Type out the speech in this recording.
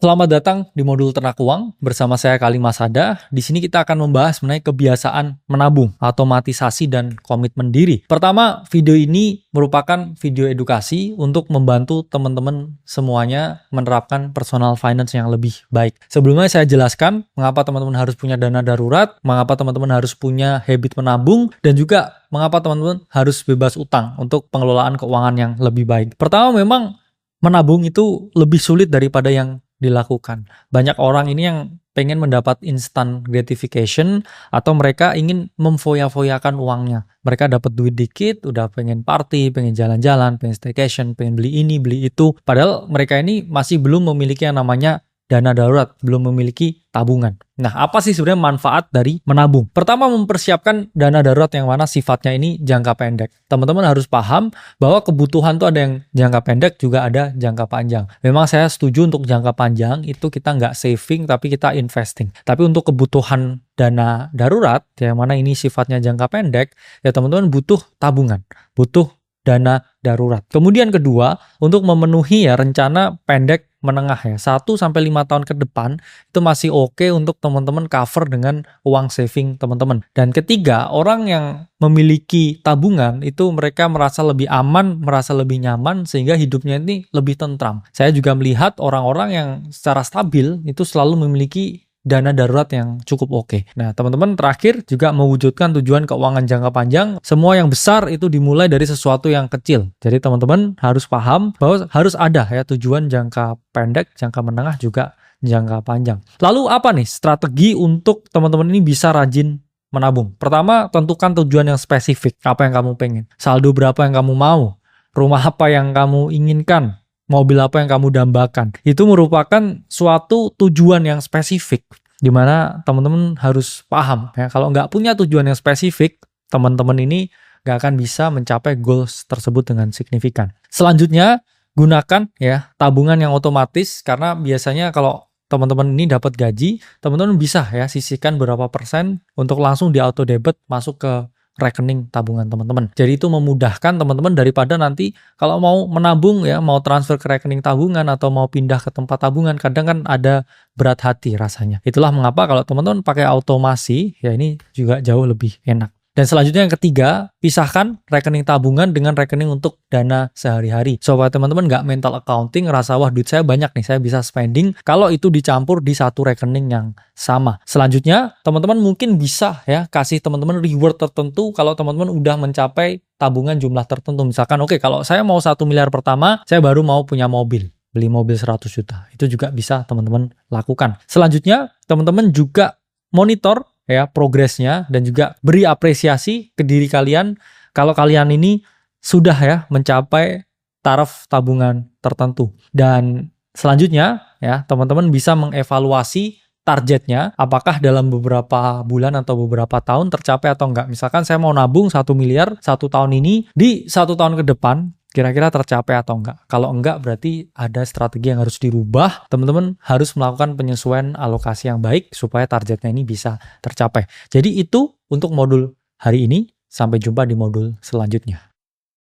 Selamat datang di modul Ternak Uang bersama saya Kali Masada. Di sini kita akan membahas mengenai kebiasaan menabung, otomatisasi dan komitmen diri. Pertama, video ini merupakan video edukasi untuk membantu teman-teman semuanya menerapkan personal finance yang lebih baik. Sebelumnya saya jelaskan mengapa teman-teman harus punya dana darurat, mengapa teman-teman harus punya habit menabung, dan juga mengapa teman-teman harus bebas utang untuk pengelolaan keuangan yang lebih baik. Pertama, memang menabung itu lebih sulit daripada yang dilakukan. Banyak orang ini yang pengen mendapat instant gratification atau mereka ingin memfoya-foyakan uangnya. Mereka dapat duit dikit, udah pengen party, pengen jalan-jalan, pengen staycation, pengen beli ini, beli itu. Padahal mereka ini masih belum memiliki yang namanya dana darurat, belum memiliki tabungan. Nah, apa sih sebenarnya manfaat dari menabung? Pertama, mempersiapkan dana darurat yang mana sifatnya ini jangka pendek. Teman-teman harus paham bahwa kebutuhan tuh ada yang jangka pendek, juga ada jangka panjang. Memang saya setuju untuk jangka panjang itu kita nggak saving, tapi kita investing. Tapi untuk kebutuhan dana darurat, yang mana ini sifatnya jangka pendek, ya teman-teman butuh tabungan, butuh dana darurat. Kemudian kedua, untuk memenuhi ya rencana pendek menengah ya 1-5 tahun ke depan itu masih oke untuk teman-teman cover dengan uang saving teman-teman. Dan ketiga, orang yang memiliki tabungan itu mereka merasa lebih aman, merasa lebih nyaman sehingga hidupnya ini lebih tentram. Saya juga melihat orang-orang yang secara stabil itu selalu memiliki dana darurat yang cukup oke. Nah, teman-teman terakhir juga mewujudkan tujuan keuangan jangka panjang. Semua yang besar itu dimulai dari sesuatu yang kecil. Jadi teman-teman harus paham bahwa harus ada ya tujuan jangka pendek, jangka menengah juga jangka panjang. Lalu apa nih strategi untuk teman-teman ini bisa rajin menabung? Pertama, tentukan tujuan yang spesifik. Apa yang kamu pengen? Saldo berapa yang kamu mau? Rumah apa yang kamu inginkan? Mobil apa yang kamu dambakan, itu merupakan suatu tujuan yang spesifik, di mana teman-teman harus paham ya, kalau nggak punya tujuan yang spesifik, teman-teman ini nggak akan bisa mencapai goals tersebut dengan signifikan. Selanjutnya, gunakan ya tabungan yang otomatis, karena biasanya kalau teman-teman ini dapat gaji, teman-teman bisa ya sisihkan berapa persen untuk langsung di auto debit masuk ke rekening tabungan teman-teman. Jadi itu memudahkan teman-teman daripada nanti kalau mau menabung ya, mau transfer ke rekening tabungan atau mau pindah ke tempat tabungan, kadang kan ada berat hati rasanya. Itulah mengapa kalau teman-teman pakai automasi, ya ini juga jauh lebih enak. Dan selanjutnya yang ketiga, pisahkan rekening tabungan dengan rekening untuk dana sehari-hari. Supaya teman-teman nggak mental accounting, ngerasa wah duit saya banyak nih, saya bisa spending. Kalau itu dicampur di satu rekening yang sama. Selanjutnya, teman-teman mungkin bisa ya kasih teman-teman reward tertentu kalau teman-teman udah mencapai tabungan jumlah tertentu. Misalkan oke, kalau saya mau 1 miliar pertama, saya baru mau punya mobil. Beli mobil 100 juta. Itu juga bisa teman-teman lakukan. Selanjutnya, teman-teman juga monitor ya progresnya dan juga beri apresiasi ke diri kalian kalau kalian ini sudah ya mencapai taraf tabungan tertentu. Dan selanjutnya ya teman-teman bisa mengevaluasi targetnya apakah dalam beberapa bulan atau beberapa tahun tercapai atau enggak. Misalkan saya mau nabung 1 miliar 1 tahun ini, di 1 tahun ke depan kira-kira tercapai atau enggak. Kalau enggak berarti ada strategi yang harus dirubah. Teman-teman harus melakukan penyesuaian alokasi yang baik supaya targetnya ini bisa tercapai. Jadi itu untuk modul hari ini. Sampai jumpa di modul selanjutnya.